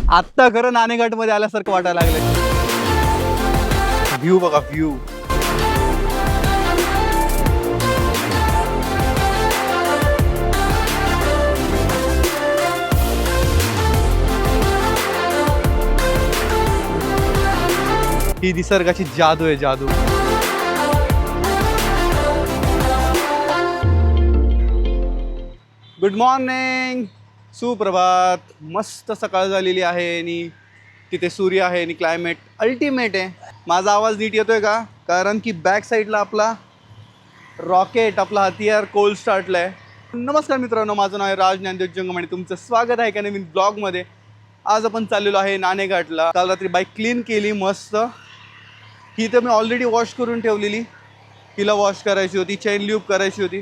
आत्ता खरं नाणेघाट मध्ये आल्यासारखं वाटायला लागले. व्ह्यू बघा, व्ह्यू. ही निसर्गाची जादू आहे, जादू. गुड मॉर्निंग, सुप्रभात. मस्त सकाळ झालेली आहे आणि तिथे सूर्य आहे आणि क्लायमेट अल्टिमेट आहे. माझा आवाज नीट येतोय का? कारण की बॅक साईडला आपला रॉकेट, आपला हतियार कोल्ड स्टार्टला आहे. नमस्कार मित्रांनो, माझं नाव आहे राज ज्ञानदेव जंगम आणि तुमचं स्वागत आहे एका नवीन ब्लॉगमध्ये. आज आपण चाललेलो आहे नाणेघाटला. काल रात्री बाईक क्लीन केली मस्त. ही तर मी ऑलरेडी वॉश करून ठेवलेली, हिला वॉश करायची होती, चेन ल्यूब करायची होती.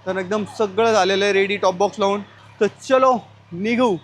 तर एकदम सगळं झालेलं आहे रेडी, टॉप बॉक्स लावून. तर चलो निघू.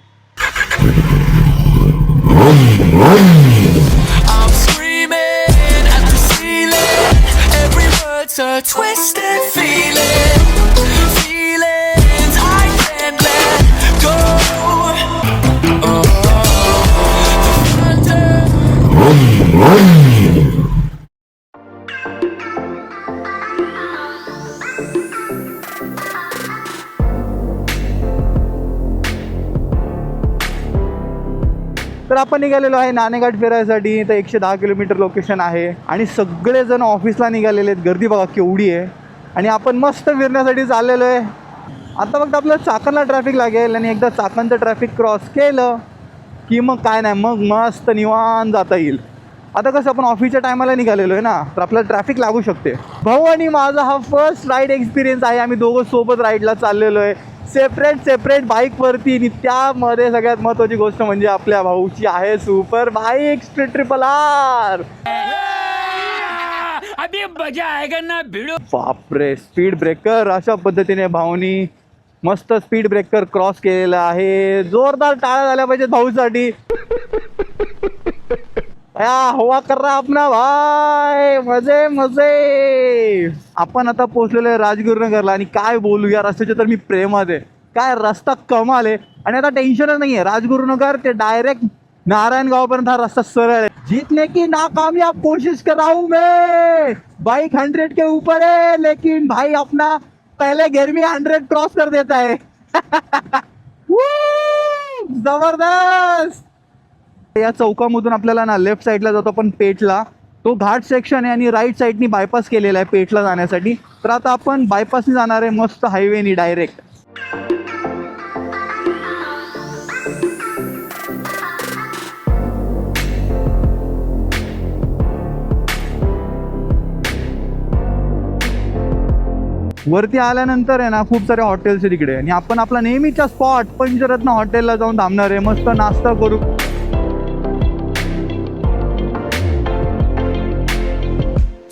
तर आपण निघालेलो आहे नाणेघाट फिरायसाठी. तर 110 किलोमीटर लोकेशन आहे आणि सगळेजण ऑफिसला निघालेले आहेत. गर्दी बघा केवढी आहे. आणि आपण मस्त फिरण्यासाठी चाललेलो आहे. आता फक्त आपल्याला चाकणला ट्रॅफिक लागेल आणि एकदा चाकणचं ट्रॅफिक क्रॉस केलं की मग काय नाही, मग मस्त निवांत जाता येईल. आता कसं आपण ऑफिसच्या टायमाला निघालेलो आहे ना, तर आपल्याला ट्रॅफिक लागू शकते. भाऊ आणि माझा हा फर्स्ट राईड एक्सपिरियन्स आहे. आम्ही दोघं सोबत राईडला चाललेलो आहे, सेपरेट बाईकवरती. आणि त्यामध्ये सगळ्यात महत्त्वाची गोष्ट म्हणजे आपल्या भाऊची आहे सुपर बाईक ट्रिपल आर. अभी मजा आएगा ना भिड़ो. बापरे, स्पीड ब्रेकर. अशा पद्धतीने भाऊनी मस्त स्पीड ब्रेकर क्रॉस केलेला आहे. जोरदार टाळ्या झाल्या पाहिजेत भाऊसाठी. हवा कर रहा अपना भाई, मजे मजे. आपण आता पोहोचलेलो आहे राजगुरुनगरला. आणि काय बोलू या रस्त्याचे तर मी प्रेमात आहे. काय रस्ता कमाल आहे. आणि आता टेन्शनच नाही आहे. राजगुरुनगर ते डायरेक्ट नारायणगावपर्यंत हा रस्ता सरळ आहे. जीतने की नाकामयाब कोशिश कर रहा हूं मैं. बाइक 100 के ऊपर है, लेकिन भाई अपना पहले गियर में 100 क्रॉस कर देता है. जबरदस्त. या चौकामधून आपल्याला ना लेफ्ट साईडला जातो आपण पेठला. तो घाट सेक्शन आहे आणि राईट साईडनी बायपास केलेला आहे पेठला जाण्यासाठी. तर आता आपण बायपासनी जाणार आहे मस्त हायवेनी डायरेक्ट. वरती आल्यानंतर आहे ना खूप सारे हॉटेल्स आहे तिकडे. आणि आपण आपला नेहमीचा स्पॉट पंचरत्न हॉटेलला जाऊन थांबणार आहे. मस्त नाश्ता करू.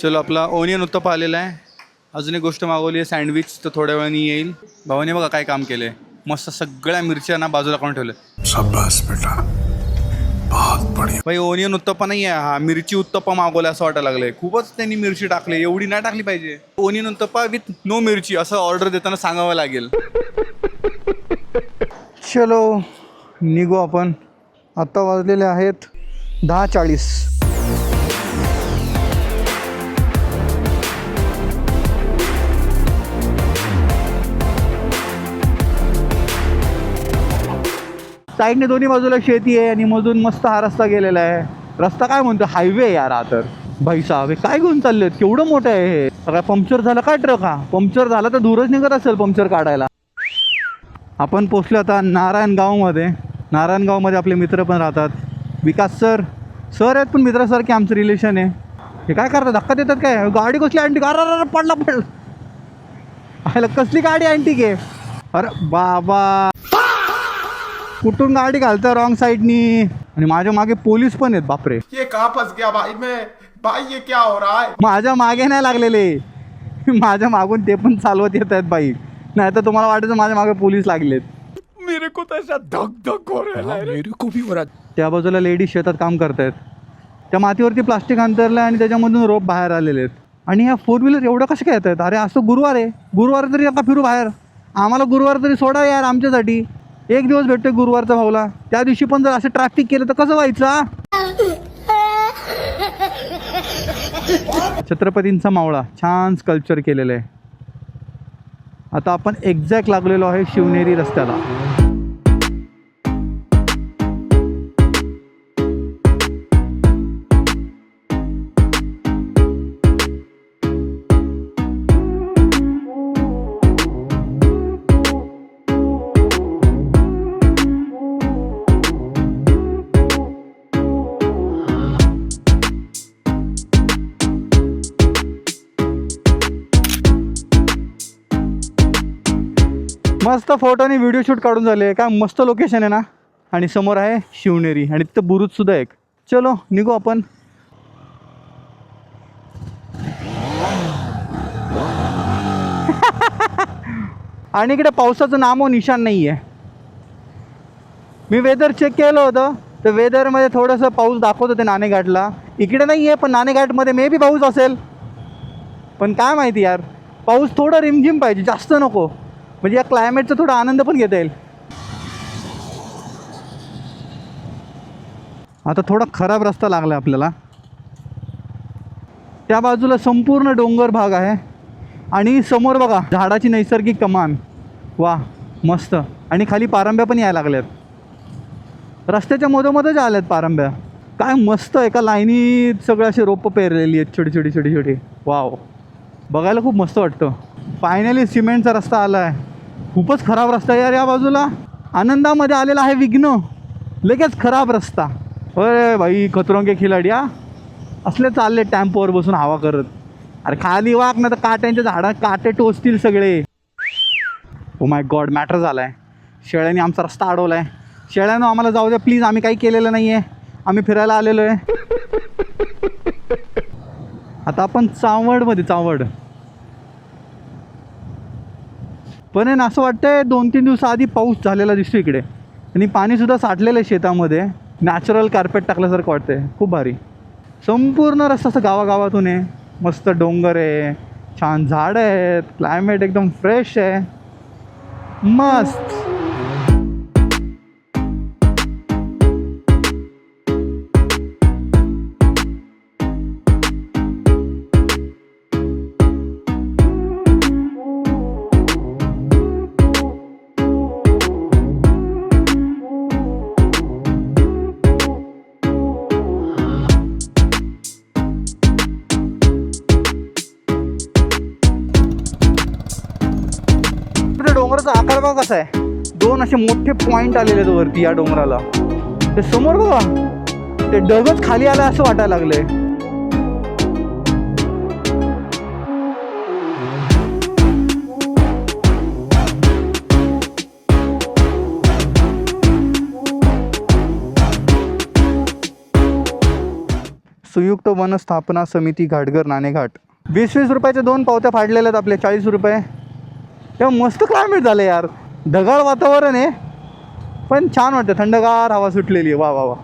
चलो, आपला ओनियन उत्तप्पा आलेला आहे. अजून एक गोष्ट मागवली आहे, सँडविच. तर थोड्या वेळाने येईल. भावाने बघा काय काम केलंय. मस्त सगळ्या मिरच्या ना बाजूला काढून ठेवल्या. शाबाश बेटा, बहुत बढ़िया. भाई ओनियन उत्तप्पा नाही आहे हा, मिरची उत्तप्पा मागवला असं वाटायला लागलंय. खूपच त्यांनी मिरची टाकली, एवढी नाही टाकली पाहिजे. ओनियन उत्तप्पा विथ नो मिरची असं ऑर्डर देताना सांगावं लागेल. चलो निघू आपण. आत्ता वाजलेले आहेत 10:40. साईडने दोन्ही बाजूला शेती आहे आणि मधून मस्त हा रस्ता गेलेला आहे. रस्ता काय म्हणतो, हायवे यार हा. तर भाई साहेब काय घेऊन चाललेत, केवढं मोठं आहे हे. सगळा पंक्चर झाला काय ट्रक हा? पंक्चर झाला तर दूरच निघत असेल पंक्चर काढायला. आपण पोचलो आता नारायणगावमध्ये. नारायणगावमध्ये आपले मित्र पण राहतात. विकास सर आहेत पण मित्रासारखे आमचं रिलेशन आहे. हे काय करतात, धक्का देतात काय? गाडी कसली अँटिक, अरे पडला. कसली गाडी अँटिक आहे? अरे बाबा, कुठून गाडी घालतं रॉंग साईडनी. आणि माझ्या मागे पोलीस पण आहेत. बापरे, ये कहाँ फंस गया भाई मैं. भाई ये क्या हो रहा है. माझ्या मागे नाही लागलेले, माझ्या मागून ते पण चालवत येत आहेत बाईक. नाही तर तुम्हाला वाटायचं माझ्या मागे पोलीस लागलेत. मेरे को तो ऐसा धक धक हो रहा है. मेरे को भी हो रहा. त्या बाजूला लेडीज शेतात काम करतायत. त्या मातीवरती प्लास्टिक अंतरलं आणि त्याच्यामधून रोप बाहेर आलेले आहेत. आणि ह्या 4 व्हीलर एवढं कसं काय येत आहेत? अरे असं गुरुवार आहे, गुरुवार तरी नका फिरू बाहेर. आम्हाला गुरुवार तरी सोडा यार आमच्यासाठी. एक दिवस भेटतोय गुरुवारचा भाऊला, त्या दिवशी पण जर असं ट्रॅफिक केलं तर कसं व्हायचं? छत्रपतींचा मावळा छान स्कल्पचर केलेलं आहे. आता आपण एक्झॅक्ट लागलेलो आहे शिवनेरी रस्त्याला. मस्त फोटो आणि व्हिडिओ शूट काढून झाले. काय मस्त लोकेशन आहे ना. आणि समोर आहे शिवनेरी आणि तिथं बुरुज सुद्धा एक. चलो निघू आपण. आणि इकडे पावसाचं नामो निशाण नाही आहे. मी वेदर चेक केलं होतं तर वेदरमध्ये थोडंसं पाऊस दाखवत होते नाणेघाटला. इकडे नाही आहे पण नाणेघाटमध्ये मे बी पाऊस असेल. पण काय माहिती यार, पाऊस थोडं रिमझिम पाहिजे, जास्त नको, म्हणजे या क्लायमेटचा थोडा आनंद पण घेता येईल. आता थोडा खराब रस्ता लागला आपल्याला. त्या बाजूला संपूर्ण डोंगर भाग आहे आणि समोर बघा झाडाची नैसर्गिक कमान. वा मस्त. आणि खाली पारंब्या पण यायला लागल्यात. रस्त्याच्या मधोमधच आल्यात पारंब्या. काय मस्त एका लाईनीत सगळं असे रोपं पेरलेली आहेत, छोटी छोटी छोटी छोटी. वाव, बघायला खूप मस्त वाटतं. फायनली सिमेंटचा रस्ता आला आहे. खूपच खराब रस्ता यार या बाजूला. आनंदामध्ये आलेला आहे विघ्न, लगेच खराब रस्ता. अरे भाई खतरोंके खिलाडी हा. असले चालले टॅम्पोवर बसून हवा करत. अरे खाली वाक ना तर काट्यांच्या झाडा काटे टोचतील सगळे. ओ माय गॉड, मॅटर झाला आहे. शेळ्याने आमचा रस्ता अडवला आहे. शेळ्यानं आम्हाला जाऊ द्या प्लीज, आम्ही काही केलेलं नाही आहे, आम्ही फिरायला आलेलो आहे. आता आपण चावडमध्ये, चावड पण आहे ना, असं वाटतंय 2-3 दिवसाआधी पाऊस झालेला दिसतो इकडे. आणि पाणीसुद्धा साठलेलं आहे शेतामध्ये. नॅचरल कार्पेट टाकल्यासारखं वाटतंय. खूप भारी. संपूर्ण रस्ता असं गावागावातून आहे. मस्त डोंगर आहे, छान झाडं आहेत, क्लायमेट एकदम फ्रेश आहे, मस्त. डोंगराचा आकार बघा कसा आहे. 2 असे मोठे पॉइंट आलेले आहेत वरती या डोंगराला. ते समोर बघा, ते ढगच खाली आलं असं वाटायला लागलंय. संयुक्त वन स्थापना समिती घाटघर नाणेघाट. 20-20 रुपयाच्या 2 पावत्या फाडलेल्या आहेत आपले, 40 रुपये. तेव्हा मस्त क्लायमेट झालं यार. ढगाळ वातावरण आहे पण छान वाटतं, थंडगार हवा सुटलेली आहे. वा वा वा.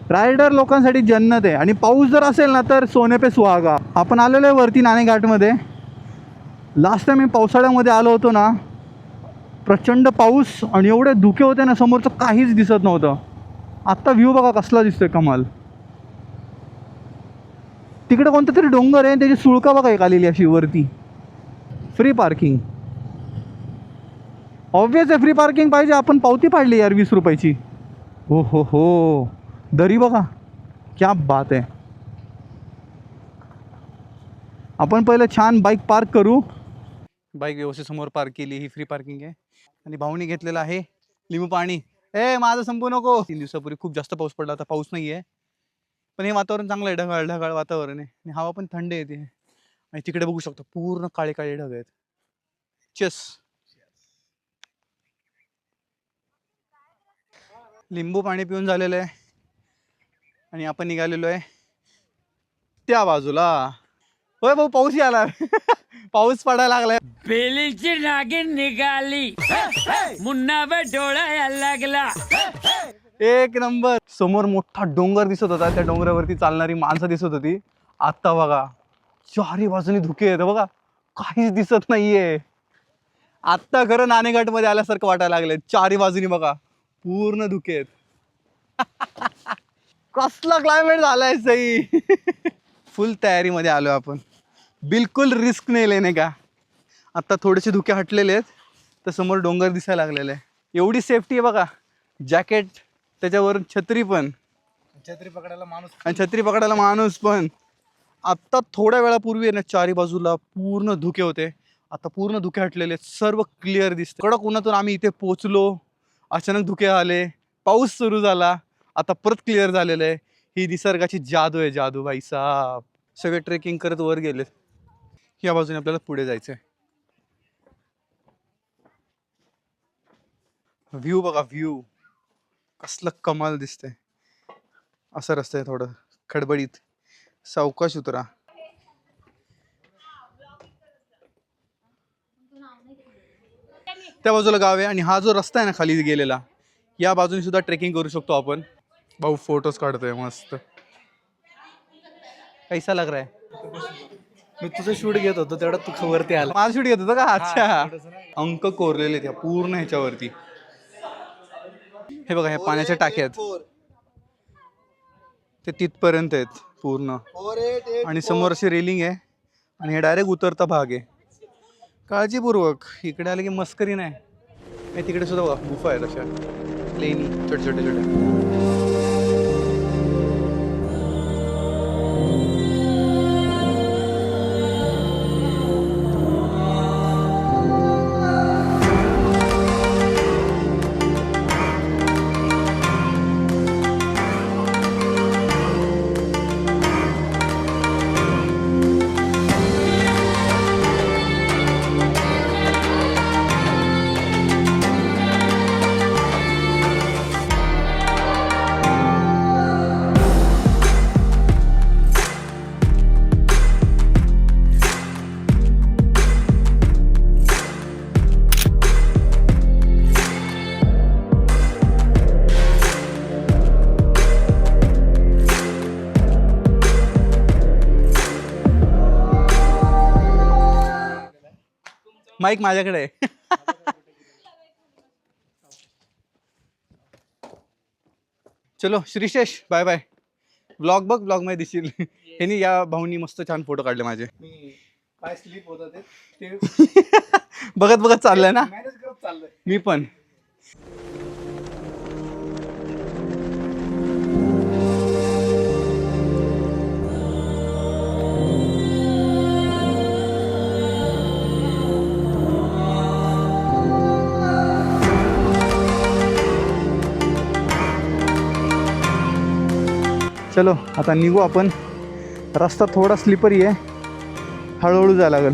रायडर लोकांसाठी जन्नत आहे. आणि पाऊस जर असेल ना तर सोने पे सुहागा. आपण आलेलो आहे वरती नाणेघाटमध्ये. लास्ट टाइम मी पावसाळ्यामध्ये आलो होतो ना, प्रचंड पाऊस आणि एवढे धुके होते ना, समोरचं काहीच दिसत नव्हतं. आत्ता व्ह्यू बघा कसला दिसतोय, कमाल. तिकडे कोणतं तरी डोंगर आहे, त्याची सुळका बघा एक आलेली अशी वरती. फ्री पार्किंग ऑब्वियस आहे, फ्री पार्किंग पाहिजे. आपण पावती पाडली यार 20 रुपयाची. हो हो हो, दरी बघा, क्या बात आहे. आपण पहिलं छान बाईक पार्क करू. बाईक व्यवस्थित समोर पार्क केली. ही फ्री पार्किंग आहे. आणि भाऊनी घेतलेलं आहे लिंबू पाणी. माझं संपू नको. 3 दिवसापूर्वी खूप जास्त पाऊस पडला, आता पाऊस नाही आहे. पण हे वातावरण चांगलं आहे, ढगाळ ढगाळ वातावरण आहे आणि हवा पण थंड येते. आणि तिकडे बघू शकतो पूर्ण काळे काळे ढग आहेत. चेस. लिंबू पाणी पिऊन झालेलं आहे आणि आपण निघालेलो आहे त्या बाजूला. होय भाऊ, पाऊस आला. पाऊस पडायला लागलाय. बेलीची नागिन निघाली, मुन्ना डोळा यायला लागला. एक नंबर. समोर मोठा डोंगर दिसत होता, त्या डोंगरावरती चालणारी माणसं दिसत होती. आता बघा चारी बाजूनी धुके आहेत बघा, काहीच दिसत नाहीये. आत्ता खरं नाणेघाटमध्ये आल्यासारखं वाटायला लागलंय. चारी बाजूनी बघा पूर्ण धुके आहेत. कसला क्लायमेट झालाय सई. फुल तयारीमध्ये आलो आपण. बिलकुल रिस्क नाही लेणे का. आता थोडेसे धुके हटलेले आहेत तर समोर डोंगर दिसायला लागलेले आहे. एवढी सेफ्टी आहे बघा. जॅकेट त्याच्यावर छत्री पण, छत्री पकडायला माणूस आणि छत्री पकडायला माणूस पण. आत्ता थोड्या वेळापूर्वी ना चारी बाजूला पूर्ण धुके होते. आता पूर्ण धुके हटलेले आहेत. सर्व क्लिअर दिसते. कडक उन्हातून आम्ही इथे पोचलो. अचानक धुके आले. पाऊस सुरू झाला. आता परत क्लिअर झालेलं आहे. ही निसर्गाची जादू आहे. जादू भाई साहब. सगळे ट्रेकिंग करत वर गेलेत. या बाजूने आपल्याला पुढे जायचं आहे. व्ह्यू बघा. व्ह्यू कसलं कमाल दिसतंय. असं रस्ता आहे थोडं खडबडीत. सावकाश उतरा. त्या बाजूला गाव आहे आणि हा जो रस्ता आहे ना खाली गेलेला, या बाजूने सुद्धा ट्रेकिंग करू शकतो आपण. भाऊ फोटोज काढतोय मस्त. कैसा लग रहा है. मी तुझं शूट घेत होतो तेवढा तू वरती आला. माझं शूट घेत होतं का. अच्छा. अंक कोरलेले त्या पूर्ण ह्याच्यावरती. हे बघा ह्या पाण्याच्या टाक्या आहेत ते तिथपर्यंत आहेत पूर्ण. आणि समोर अशी रेलिंग आहे आणि हे डायरेक्ट उतरता भाग आहे. काळजीपूर्वक इकडे आले की मस्करी नाही. हे तिकडे सुद्धा बघा गुफा आहेत अशा लेणी छोटे छोटे छोटे. माईक माझ्याकडे आहे. चलो श्रीशेष बाय बाय. ब्लॉग बघ. ब्लॉग मध्ये दिसशील. ह्यांनी या भाऊनी मस्त छान फोटो काढले माझे. काय स्लिप होत ते बघत बघत चाललंय ना. मॅनेज करत चाललंय. मी पण. चलो आता निघू आपण. रस्ता थोडा स्लिपरी आहे. हळूहळू जायला लागेल.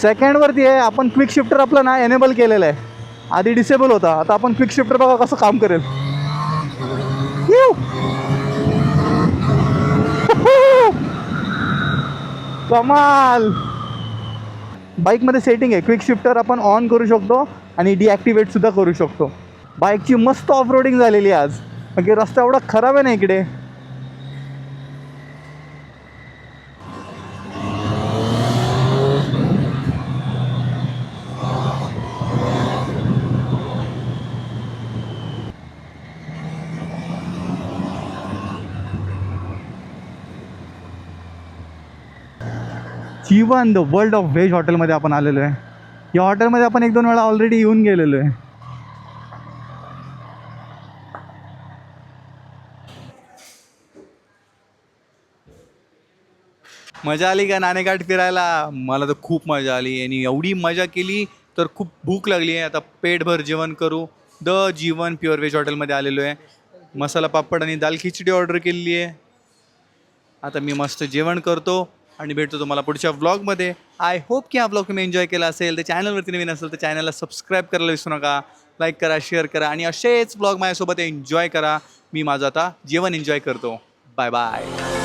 सेकंडवरती आहे. आपण क्विक शिफ्टर आपलं ना एनेबल केलेलं आहे. आधी डिसेबल होता. आता आपण क्विक शिफ्टर बघा कसं काम करेल. कमाल. बाईकमध्ये सेटिंग आहे. क्विक शिफ्टर आपण ऑन करू शकतो आणि डिॲक्टिवेट सुद्धा करू शकतो. बाईकची मस्त ऑफ रोडिंग झालेली आहे आज. म्हणजे रस्ता एवढा खराब आहे ना इकडे. जीवन द वर्ल्ड ऑफ व्हेज हॉटेलमध्ये आपण आलेलो आहे. या हॉटेलमध्ये आपण 1-2 वेळा ऑलरेडी येऊन गेलेलो आहे. मजा आली का नाणेघाट फिरायला. मला तर खूप मजा आली आणि एवढी मजा केली तर खूप भूक लागली आहे. आता पेटभर जेवण करू. द जीवन प्युअर व्हेज हॉटेलमध्ये आलेलो आहे. मसाला पापड आणि दाल खिचडी ऑर्डर केलेली आहे. आता मी मस्त जेवण करतो आणि भेटतो तुम्हाला पुढच्या व्लॉगमध्ये. आय होप की हा व्लॉग तुम्ही एन्जॉय केला असेल. तर चॅनलवरती नवीन असेल तर चॅनलला सबस्क्राईब करायला विसरू नका. लाईक करा, शेअर करा आणि असेच व्लॉग माझ्यासोबत एन्जॉय करा. मी माझं आता जेवण एन्जॉय करतो. Bye bye.